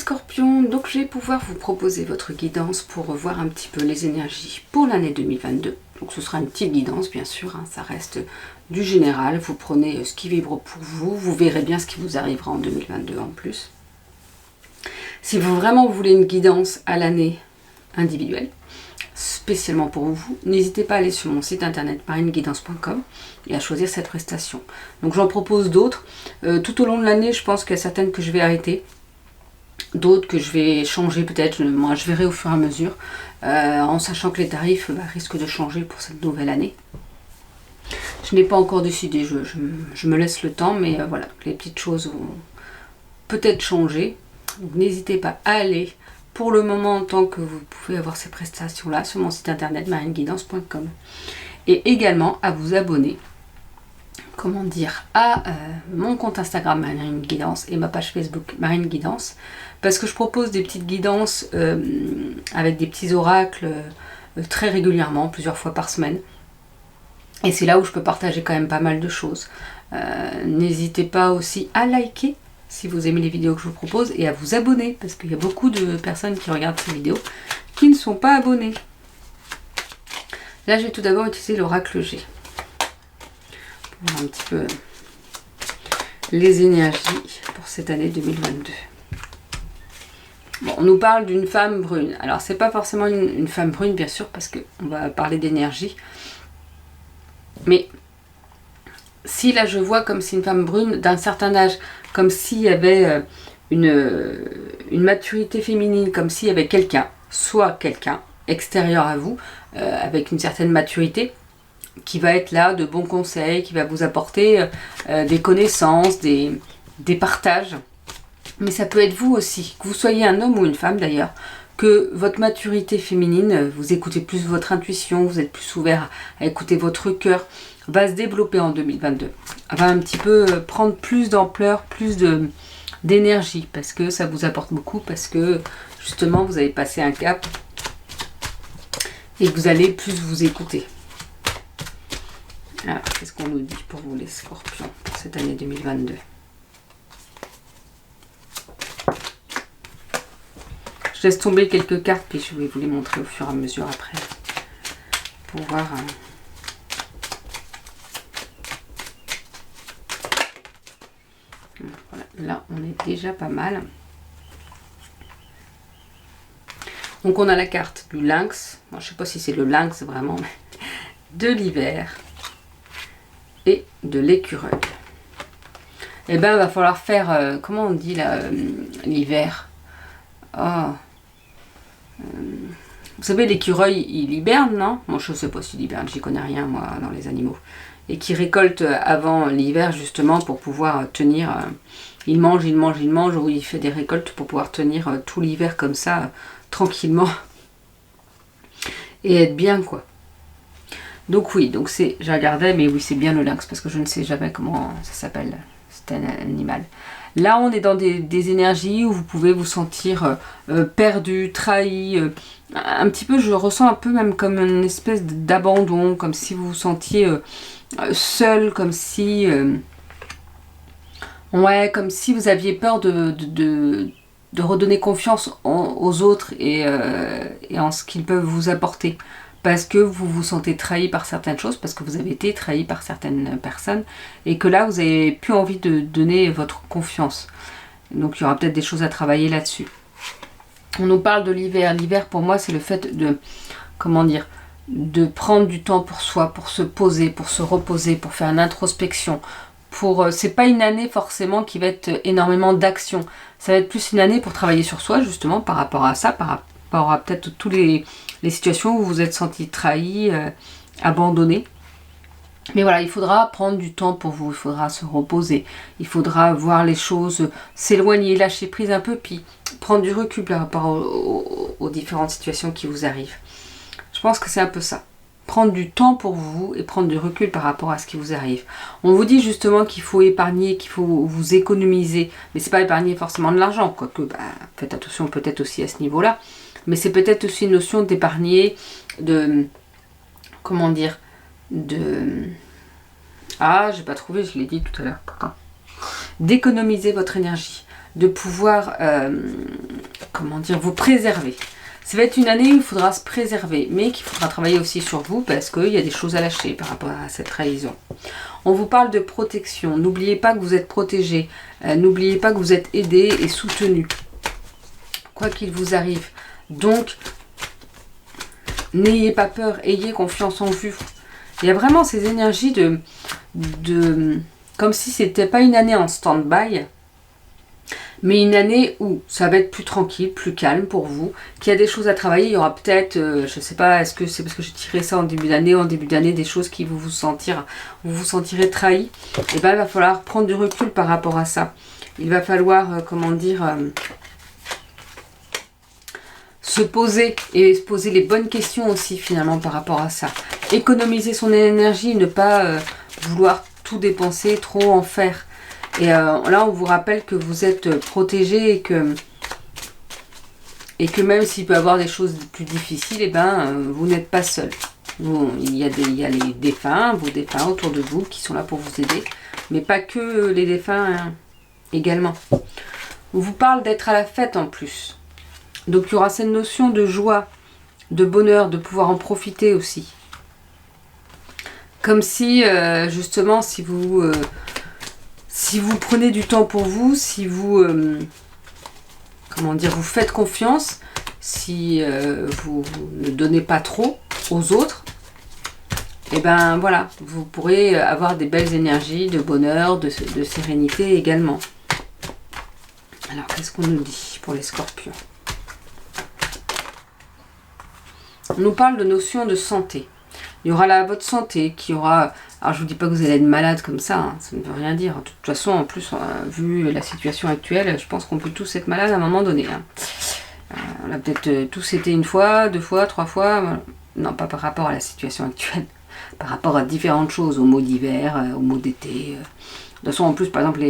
Scorpions, donc je vais pouvoir vous proposer votre guidance pour revoir un petit peu les énergies pour l'année 2022. Donc ce sera une petite guidance bien sûr, hein, ça reste du général, vous prenez ce qui vibre pour vous, vous verrez bien ce qui vous arrivera en 2022 en plus. Si vous vraiment voulez une guidance à l'année individuelle, spécialement pour vous, n'hésitez pas à aller sur mon site internet marineguidance.com et à choisir cette prestation. Donc j'en propose d'autres. Tout au long de l'année, je pense qu'il y a certaines que je vais arrêter, d'autres que je vais changer peut-être. Moi, je verrai au fur et à mesure, en sachant que les tarifs risquent de changer pour cette nouvelle année. Je n'ai pas encore décidé, je me laisse le temps, mais voilà, les petites choses vont peut-être changer. Donc n'hésitez pas à aller pour le moment, tant que vous pouvez avoir ces prestations-là sur mon site internet marineguidance.com. Et également à vous abonner, à mon compte Instagram Marine Guidance et ma page Facebook Marine Guidance, parce que je propose des petites guidances avec des petits oracles très régulièrement, plusieurs fois par semaine. Et c'est là où je peux partager quand même pas mal de choses. N'hésitez pas aussi à liker si vous aimez les vidéos que je vous propose et à vous abonner, parce qu'il y a beaucoup de personnes qui regardent ces vidéos qui ne sont pas abonnées. Là, je vais tout d'abord utiliser l'oracle G pour voir un petit peu les énergies pour cette année 2022. Bon, on nous parle d'une femme brune. Alors, c'est pas forcément une femme brune, bien sûr, parce qu'on va parler d'énergie. Mais si là, je vois comme si une femme brune d'un certain âge, comme s'il y avait une maturité féminine, comme s'il y avait quelqu'un, soit quelqu'un extérieur à vous, avec une certaine maturité, qui va être là de bons conseils, qui va vous apporter des connaissances, des partages. Mais ça peut être vous aussi, que vous soyez un homme ou une femme d'ailleurs, que votre maturité féminine, vous écoutez plus votre intuition, vous êtes plus ouvert à écouter votre cœur, va se développer en 2022. Va un petit peu prendre plus d'ampleur, plus d'énergie, parce que ça vous apporte beaucoup, parce que justement vous avez passé un cap et que vous allez plus vous écouter. Alors, qu'est-ce qu'on nous dit pour vous les Scorpions pour cette année 2022? Je laisse tomber quelques cartes, puis je vais vous les montrer au fur et à mesure après, pour voir. Voilà, là, on est déjà pas mal. Donc, on a la carte du lynx. Bon, je ne sais pas si c'est le lynx vraiment, mais de l'hiver et de l'écureuil. Eh bien, il va falloir faire, comment on dit là, l'hiver. Oh. Vous savez, l'écureuil, il hiberne, non? Bon, je ne sais pas s'il hiberne, j'y connais rien, moi, dans les animaux. Et qui récolte avant l'hiver, justement, pour pouvoir tenir. Il mange, ou il fait des récoltes pour pouvoir tenir tout l'hiver comme ça, tranquillement. Et être bien, quoi. Donc oui, donc c'est, je regardais, mais oui, c'est bien le lynx, parce que je ne sais jamais comment ça s'appelle, c'est un animal. Là, on est dans des énergies où vous pouvez vous sentir perdu, trahi, un petit peu, je ressens un peu même comme une espèce d'abandon, comme si vous vous sentiez seul, comme si... ouais, comme si vous aviez peur de redonner confiance aux autres et en ce qu'ils peuvent vous apporter. Parce que vous vous sentez trahi par certaines choses, parce que vous avez été trahi par certaines personnes, et que là, vous n'avez plus envie de donner votre confiance. Donc, il y aura peut-être des choses à travailler là-dessus. On nous parle de l'hiver. L'hiver, pour moi, c'est le fait de, de prendre du temps pour soi, pour se poser, pour se reposer, pour faire une introspection. C'est pas une année forcément qui va être énormément d'action. Ça va être plus une année pour travailler sur soi, justement, par rapport à ça, par rapport à peut-être toutes les situations où vous vous êtes senti trahi, abandonné. Mais voilà, il faudra prendre du temps pour vous, il faudra se reposer, il faudra voir les choses, s'éloigner, lâcher prise un peu, puis prendre du recul par rapport aux différentes situations qui vous arrivent. Je pense que c'est un peu ça. Prendre du temps pour vous et prendre du recul par rapport à ce qui vous arrive. On vous dit justement qu'il faut épargner, qu'il faut vous économiser, mais c'est pas épargner forcément de l'argent, quoique faites attention peut-être aussi à ce niveau-là. Mais c'est peut-être aussi une notion d'épargner, ah, j'ai pas trouvé, je l'ai dit tout à l'heure, pourtant. D'économiser votre énergie. de pouvoir, comment dire, vous préserver. Ça va être une année où il faudra se préserver, mais qu'il faudra travailler aussi sur vous parce qu'il y a des choses à lâcher par rapport à cette trahison. On vous parle de protection. N'oubliez pas que vous êtes protégé. N'oubliez pas que vous êtes aidé et soutenu. Quoi qu'il vous arrive. Donc, n'ayez pas peur. Ayez confiance en vous. Il y a vraiment ces énergies comme si c'était pas une année en stand-by, mais une année où ça va être plus tranquille, plus calme pour vous, qu'il y a des choses à travailler. Il y aura peut-être, je sais pas, est-ce que c'est parce que j'ai tiré ça en début d'année, des choses qui vous sentirez trahi. Et bien il va falloir prendre du recul par rapport à ça. Il va falloir, comment dire, se poser et se poser les bonnes questions aussi finalement par rapport à ça. Économiser son énergie, ne pas vouloir tout dépenser, trop en faire. Et là, on vous rappelle que vous êtes protégé et que même s'il peut y avoir des choses plus difficiles, et vous n'êtes pas seul. Il y a les défunts, vos défunts autour de vous qui sont là pour vous aider, mais pas que les défunts également. On vous parle d'être à la fête en plus. Donc il y aura cette notion de joie, de bonheur, de pouvoir en profiter aussi. Comme si, justement, si vous prenez du temps pour vous, si vous, vous faites confiance, si vous ne donnez pas trop aux autres, et voilà, vous pourrez avoir des belles énergies de bonheur, de sérénité également. Alors, qu'est-ce qu'on nous dit pour les scorpions? On nous parle de notion de santé. Il y aura là votre santé qui aura... Alors je vous dis pas que vous allez être malade comme ça, ça ne veut rien dire. De toute façon, en plus, vu la situation actuelle, je pense qu'on peut tous être malade à un moment donné. On a peut-être tous été une fois, 2 fois, 3 fois. Non, pas par rapport à la situation actuelle. Par rapport à différentes choses, aux maux d'hiver, aux maux d'été. De toute façon, en plus, par exemple,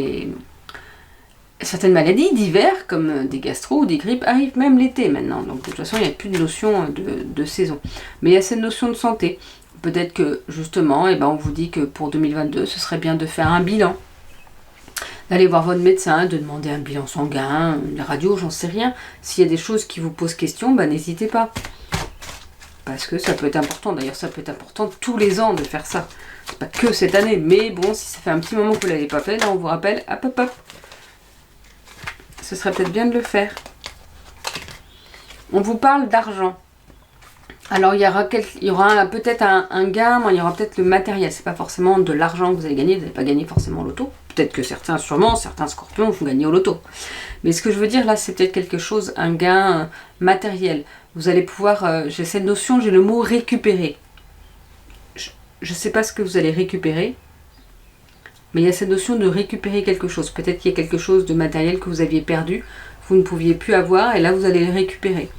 certaines maladies d'hiver, comme des gastro ou des grippes, arrivent même l'été maintenant. Donc de toute façon, il n'y a plus de notion de saison. Mais il y a cette notion de santé. Peut-être que justement, on vous dit que pour 2022, ce serait bien de faire un bilan. D'aller voir votre médecin, de demander un bilan sanguin, une radio, j'en sais rien. S'il y a des choses qui vous posent question, n'hésitez pas. Parce que ça peut être important. D'ailleurs, ça peut être important tous les ans de faire ça. C'est pas que cette année. Mais bon, si ça fait un petit moment que vous ne l'avez pas fait, là on vous rappelle, hop. Ce serait peut-être bien de le faire. On vous parle d'argent. Alors il y aura peut-être un gain, mais il y aura peut-être le matériel. C'est pas forcément de l'argent que vous allez gagner, vous n'allez pas gagner forcément au loto. Peut-être que certains scorpions vont gagner au loto. Mais ce que je veux dire là, c'est peut-être quelque chose, un gain matériel. Vous allez pouvoir, j'ai cette notion, j'ai le mot récupérer. Je ne sais pas ce que vous allez récupérer, mais il y a cette notion de récupérer quelque chose. Peut-être qu'il y a quelque chose de matériel que vous aviez perdu, vous ne pouviez plus avoir, et là vous allez le récupérer.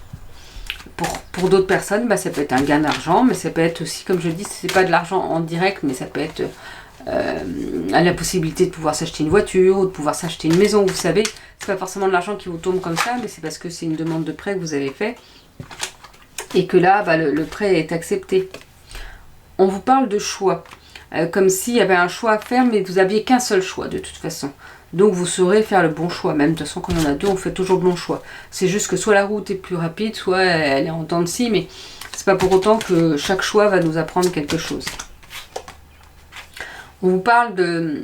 Pour d'autres personnes, ça peut être un gain d'argent, mais ça peut être aussi, comme je dis, c'est pas de l'argent en direct, mais ça peut être la possibilité de pouvoir s'acheter une voiture, ou de pouvoir s'acheter une maison, vous savez. C'est pas forcément de l'argent qui vous tombe comme ça, mais c'est parce que c'est une demande de prêt que vous avez fait, et que là, le prêt est accepté. On vous parle de choix, comme s'il y avait un choix à faire, mais vous n'aviez qu'un seul choix de toute façon. Donc vous saurez faire le bon choix. Même de toute façon, quand il y en a 2, on fait toujours le bon choix. C'est juste que soit la route est plus rapide, soit elle est en dents de scie, mais c'est pas pour autant que chaque choix va nous apprendre quelque chose. On vous parle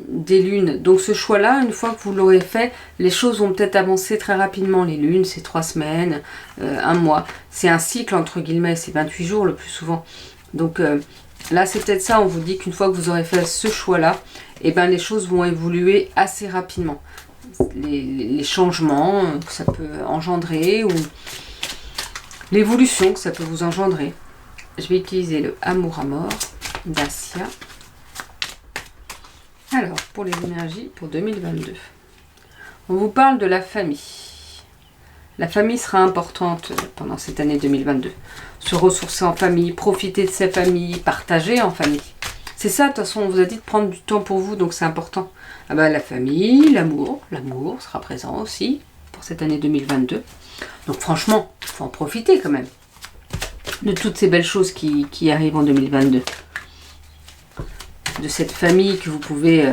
des lunes. Donc ce choix-là, une fois que vous l'aurez fait, les choses vont peut-être avancer très rapidement. Les lunes, c'est 3 semaines, 1 mois. C'est un cycle, entre guillemets, c'est 28 jours le plus souvent. Donc là, c'est peut-être ça, on vous dit qu'une fois que vous aurez fait ce choix-là, les choses vont évoluer assez rapidement. Les changements que ça peut engendrer, ou l'évolution que ça peut vous engendrer. Je vais utiliser le Amour à mort d'Asia. Alors, pour les énergies pour 2022. On vous parle de la famille. La famille sera importante pendant cette année 2022. Se ressourcer en famille, profiter de sa famille, partager en famille. C'est ça, de toute façon, on vous a dit de prendre du temps pour vous, donc c'est important. La famille, l'amour sera présent aussi pour cette année 2022. Donc franchement, il faut en profiter quand même de toutes ces belles choses qui arrivent en 2022. De cette famille que vous pouvez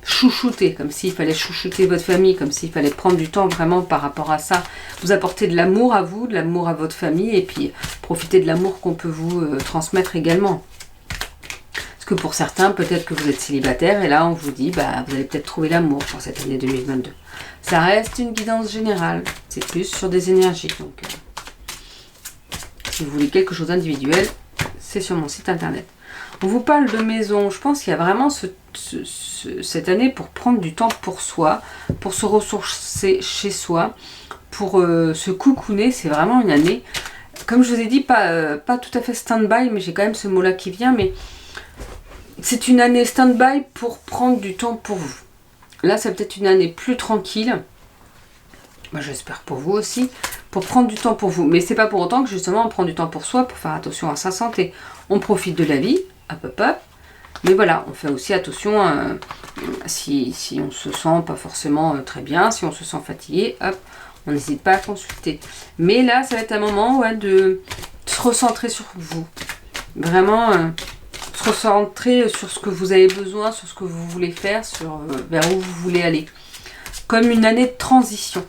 chouchouter, comme s'il fallait chouchouter votre famille, comme s'il fallait prendre du temps vraiment par rapport à ça. Vous apporter de l'amour à vous, de l'amour à votre famille, et puis profiter de l'amour qu'on peut vous transmettre également. Parce que pour certains, peut-être que vous êtes célibataire, et là on vous dit, bah vous allez peut-être trouver l'amour pour cette année 2022. Ça reste une guidance générale, c'est plus sur des énergies. Donc, si vous voulez quelque chose d'individuel, c'est sur mon site internet. On vous parle de maison. Je pense qu'il y a vraiment cette année pour prendre du temps pour soi, pour se ressourcer chez soi, pour se coucouner. C'est vraiment une année, comme je vous ai dit, pas tout à fait stand-by, mais j'ai quand même ce mot-là qui vient. Mais c'est une année stand-by pour prendre du temps pour vous. Là, c'est peut-être une année plus tranquille. Bah, j'espère pour vous aussi, pour prendre du temps pour vous. Mais c'est pas pour autant que justement on prend du temps pour soi, pour faire attention à sa santé. On profite de la vie, hop. Mais voilà, on fait aussi attention si on se sent pas forcément très bien, si on se sent fatigué, hop, on n'hésite pas à consulter. Mais là, ça va être un moment de se recentrer sur vous. Vraiment, se recentrer sur ce que vous avez besoin, sur ce que vous voulez faire, vers où vous voulez aller. Comme une année de transition.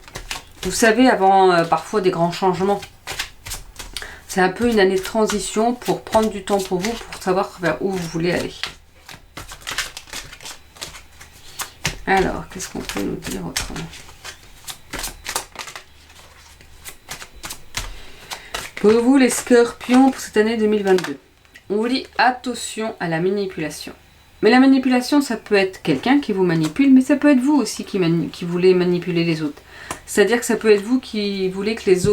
Vous savez, avant parfois des grands changements. C'est un peu une année de transition pour prendre du temps pour vous, pour savoir vers où vous voulez aller. Alors, qu'est-ce qu'on peut nous dire autrement? Pour vous, les scorpions, pour cette année 2022, on vous dit attention à la manipulation. Mais la manipulation, ça peut être quelqu'un qui vous manipule, mais ça peut être vous aussi qui voulez manipuler les autres. C'est-à-dire que ça peut être vous qui voulez que les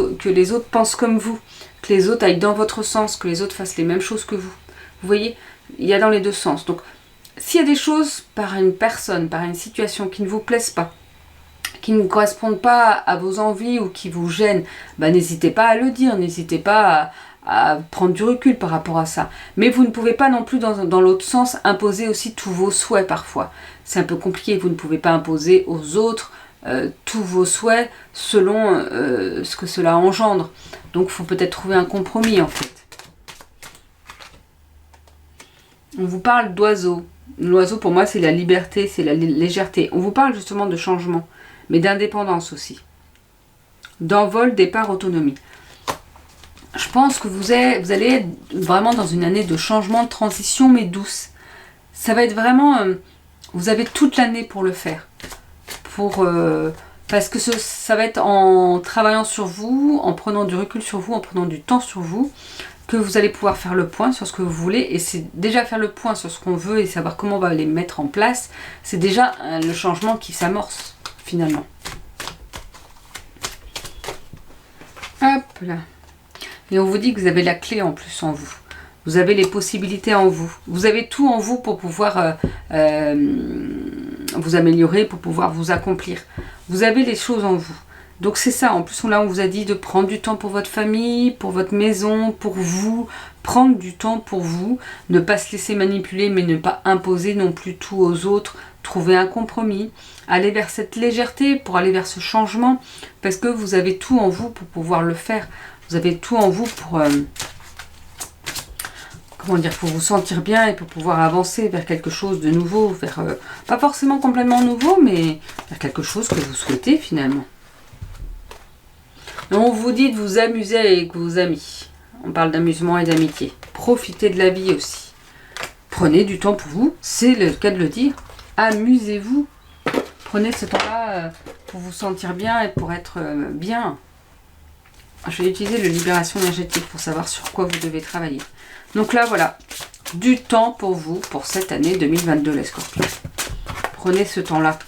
autres pensent comme vous, que les autres aillent dans votre sens, que les autres fassent les mêmes choses que vous. Vous voyez, il y a dans les deux sens. Donc, s'il y a des choses par une personne, par une situation qui ne vous plaisent pas, qui ne correspondent pas à vos envies ou qui vous gênent, bah, n'hésitez pas à le dire, n'hésitez pas à prendre du recul par rapport à ça. Mais vous ne pouvez pas non plus, dans l'autre sens, imposer aussi tous vos souhaits parfois. C'est un peu compliqué, vous ne pouvez pas imposer aux autres tous vos souhaits selon ce que cela engendre. Donc il faut peut-être trouver un compromis en fait. On vous parle d'oiseau. L'oiseau pour moi c'est la liberté, c'est la légèreté. On vous parle justement de changement, mais d'indépendance aussi. D'envol, départ, autonomie. Je pense que vous allez être vraiment dans une année de changement, de transition, mais douce. Ça va être vraiment... vous avez toute l'année pour le faire. Parce que ça va être en travaillant sur vous, en prenant du recul sur vous, en prenant du temps sur vous, que vous allez pouvoir faire le point sur ce que vous voulez. Et c'est déjà faire le point sur ce qu'on veut et savoir comment on va les mettre en place. C'est déjà le changement qui s'amorce, finalement. Hop là. Et on vous dit que vous avez la clé en plus en vous. Vous avez les possibilités en vous. Vous avez tout en vous pour pouvoir vous améliorer, pour pouvoir vous accomplir. Vous avez les choses en vous. Donc c'est ça. En plus, là, on vous a dit de prendre du temps pour votre famille, pour votre maison, pour vous. Prendre du temps pour vous. Ne pas se laisser manipuler, mais ne pas imposer non plus tout aux autres. Trouver un compromis. Aller vers cette légèreté, pour aller vers ce changement. Parce que vous avez tout en vous pour pouvoir le faire. Vous avez tout en vous pour... pour vous sentir bien et pour pouvoir avancer vers quelque chose de nouveau, vers pas forcément complètement nouveau, mais vers quelque chose que vous souhaitez finalement. Et on vous dit de vous amuser avec vos amis. On parle d'amusement et d'amitié. Profitez de la vie aussi. Prenez du temps pour vous, c'est le cas de le dire. Amusez-vous. Prenez ce temps-là pour vous sentir bien et pour être bien. Je vais utiliser le libération énergétique pour savoir sur quoi vous devez travailler. Donc là, voilà, du temps pour vous, pour cette année 2022, les Scorpions. Prenez ce temps-là.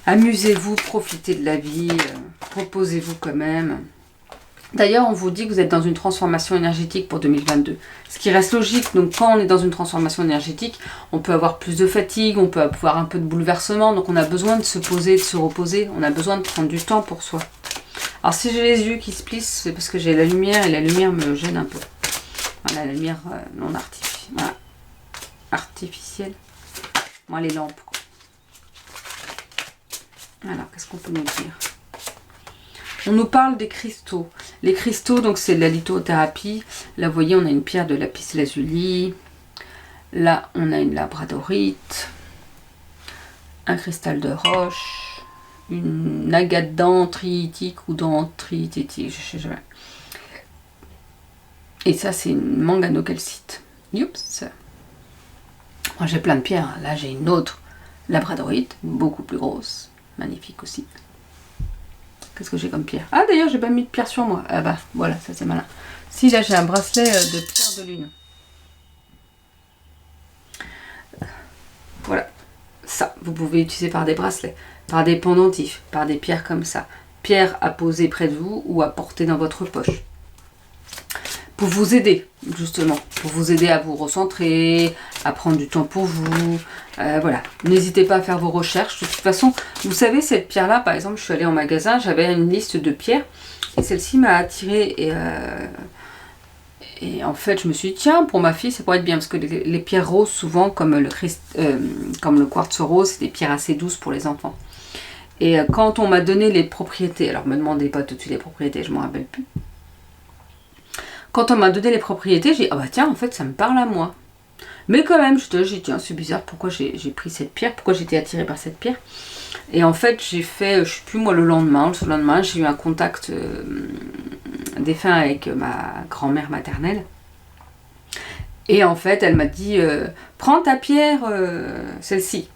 Amusez-vous, profitez de la vie, reposez-vous quand même. D'ailleurs, on vous dit que vous êtes dans une transformation énergétique pour 2022. Ce qui reste logique, donc quand on est dans une transformation énergétique, on peut avoir plus de fatigue, on peut avoir un peu de bouleversement, donc on a besoin de se poser, de se reposer, on a besoin de prendre du temps pour soi. Alors si j'ai les yeux qui se plissent, c'est parce que j'ai la lumière et la lumière me gêne un peu. Voilà, la lumière non artificielle. Moi, les lampes. Quoi. Alors, qu'est-ce qu'on peut nous dire? On nous parle des cristaux. Les cristaux, donc c'est de la lithothérapie. Là, vous voyez, on a une pierre de lapis lazuli. Là, on a une labradorite. un cristal de roche, une agate dendritique ou dendritique, je sais jamais. Et ça, c'est une manganocalcite. Youps. Moi, j'ai plein de pierres. Là, j'ai une autre labradorite, beaucoup plus grosse. Magnifique aussi. Qu'est-ce que j'ai comme pierre? Ah, d'ailleurs, j'ai pas mis de pierre sur moi. Ah bah, voilà, ça c'est malin. Si, là, j'ai un bracelet de pierre de lune. Voilà. Ça, vous pouvez utiliser par des bracelets, par des pendentifs, par des pierres comme ça. Pierres à poser près de vous ou à porter dans votre poche. Pour vous aider, justement. Pour vous aider à vous recentrer, à prendre du temps pour vous. Voilà. N'hésitez pas à faire vos recherches. De toute façon, vous savez, cette pierre-là, par exemple, je suis allée en magasin, j'avais une liste de pierres. Et celle-ci m'a attirée. Et en fait, je me suis dit, tiens, pour ma fille, ça pourrait être bien. Parce que les pierres roses, souvent, comme le quartz rose, c'est des pierres assez douces pour les enfants. Et quand on m'a donné les propriétés, alors ne me demandez pas tout de suite les propriétés, je ne m'en rappelle plus. Quand on m'a donné les propriétés, j'ai dit, ah bah tiens, en fait, ça me parle à moi. Mais quand même, j'ai dit, tiens, c'est bizarre, pourquoi j'ai pris cette pierre, pourquoi j'étais attirée par cette pierre. Et en fait, j'ai fait, je sais plus moi, le lendemain, j'ai eu un contact défunt avec ma grand-mère maternelle. Et en fait, elle m'a dit, prends ta pierre, celle-ci.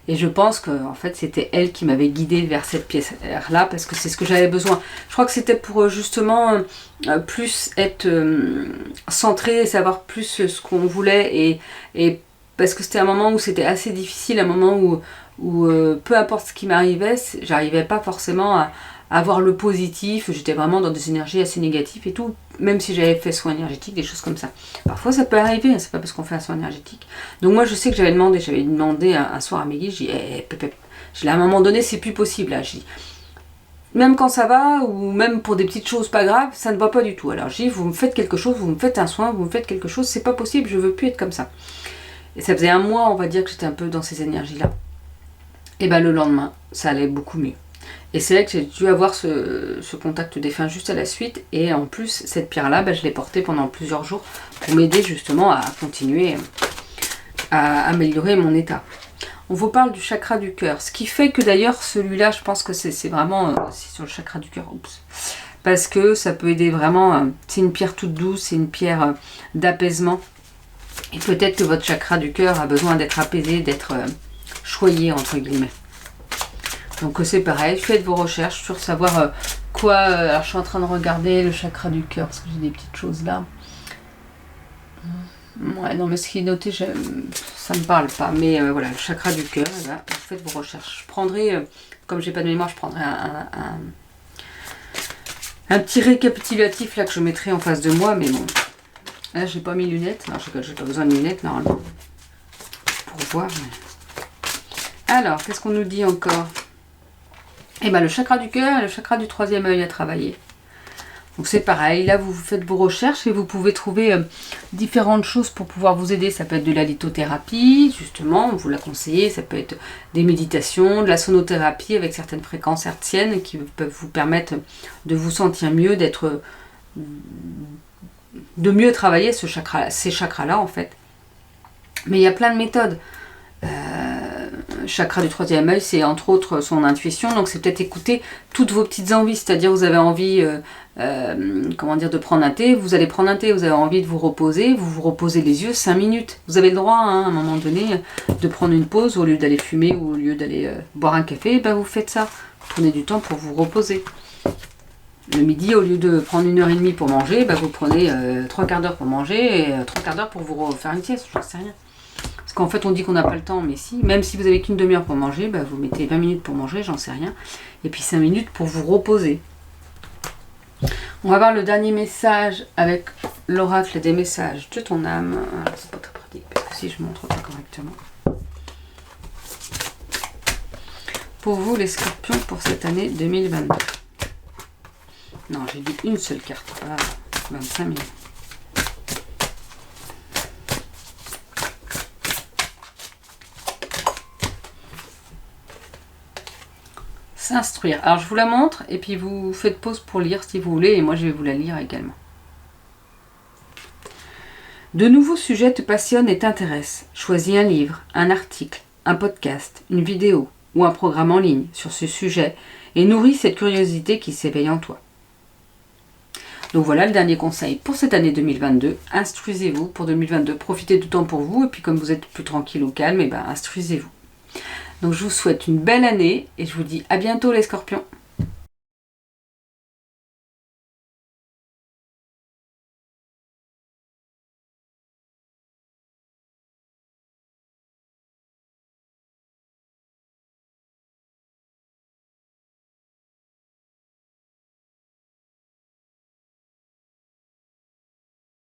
Et je pense que en fait, c'était elle qui m'avait guidée vers cette pierre-là, parce que c'est ce que j'avais besoin. Je crois que c'était pour justement plus être centré, savoir plus ce qu'on voulait, et parce que c'était un moment où c'était assez difficile, un moment où peu importe ce qui m'arrivait, j'arrivais pas forcément à avoir le positif, j'étais vraiment dans des énergies assez négatives et tout, même si j'avais fait soin énergétique, des choses comme ça. Parfois ça peut arriver, hein, c'est pas parce qu'on fait un soin énergétique. Donc moi je sais que j'avais demandé un soir à mes guides, j'ai dit, à un moment donné c'est plus possible, là. Même quand ça va, ou même pour des petites choses pas graves, ça ne va pas du tout. Alors j'ai dit, vous me faites quelque chose, vous me faites un soin, vous me faites quelque chose, c'est pas possible, je veux plus être comme ça. Et ça faisait un mois, on va dire, que j'étais un peu dans ces énergies-là. Et ben le lendemain, ça allait beaucoup mieux. Et c'est là que j'ai dû avoir ce contact défunt juste à la suite. Et en plus, cette pierre-là, je l'ai portée pendant plusieurs jours pour m'aider justement à continuer à améliorer mon état. On vous parle du chakra du cœur. Ce qui fait que d'ailleurs, celui-là, je pense que c'est vraiment sur le chakra du cœur. Oups. Parce que ça peut aider vraiment. C'est une pierre toute douce, c'est une pierre d'apaisement. Et peut-être que votre chakra du cœur a besoin d'être apaisé, d'être choyé, entre guillemets. Donc c'est pareil, faites vos recherches sur savoir quoi. Alors je suis en train de regarder le chakra du cœur parce que j'ai des petites choses là. Ouais, non, mais ce qui est noté, ça ne me parle pas. Mais voilà, le chakra du cœur, là, faites vos recherches. Je prendrai, comme j'ai pas de mémoire, je prendrai un petit récapitulatif là que je mettrai en face de moi. Mais bon, là j'ai pas mes lunettes. Non, j'ai pas besoin de lunettes normalement pour voir. Mais... Alors, qu'est-ce qu'on nous dit encore? Et bien le chakra du cœur et le chakra du troisième œil à travailler. Donc c'est pareil, là vous faites vos recherches et vous pouvez trouver différentes choses pour pouvoir vous aider. Ça peut être de la lithothérapie, justement, on vous l'a conseillé. Ça peut être des méditations, de la sonothérapie avec certaines fréquences hertziennes qui peuvent vous permettre de vous sentir mieux, de mieux travailler ces chakras-là en fait. Mais il y a plein de méthodes. Chakra du troisième œil, c'est entre autres son intuition, donc c'est peut-être écouter toutes vos petites envies, c'est-à-dire vous avez envie de prendre un thé, vous allez prendre un thé, vous avez envie de vous reposez les yeux 5 minutes, vous avez le droit à un moment donné de prendre une pause au lieu d'aller fumer ou au lieu d'aller boire un café, vous faites ça, prenez du temps pour vous reposer. Le midi, au lieu de prendre 1h30 pour manger, vous prenez 3 quarts d'heure pour manger et 3 quarts d'heure pour vous faire une sieste, je ne sais rien. Parce qu'en fait, on dit qu'on n'a pas le temps, mais si. Même si vous n'avez qu'une demi-heure pour manger, vous mettez 20 minutes pour manger, j'en sais rien. Et puis 5 minutes pour vous reposer. On va voir le dernier message avec l'oracle des messages de ton âme. C'est pas très pratique, parce que si je ne montre pas correctement. Pour vous, les scorpions, pour cette année 2022. Non, j'ai dit une seule carte, pas 25 minutes. S'instruire. Alors je vous la montre et puis vous faites pause pour lire si vous voulez et moi je vais vous la lire également. De nouveaux sujets te passionnent et t'intéressent. Choisis un livre, un article, un podcast, une vidéo ou un programme en ligne sur ce sujet et nourris cette curiosité qui s'éveille en toi. Donc voilà le dernier conseil pour cette année 2022. Instruisez-vous pour 2022. Profitez du temps pour vous et puis comme vous êtes plus tranquille ou calme, instruisez-vous. Donc je vous souhaite une belle année et je vous dis à bientôt les scorpions.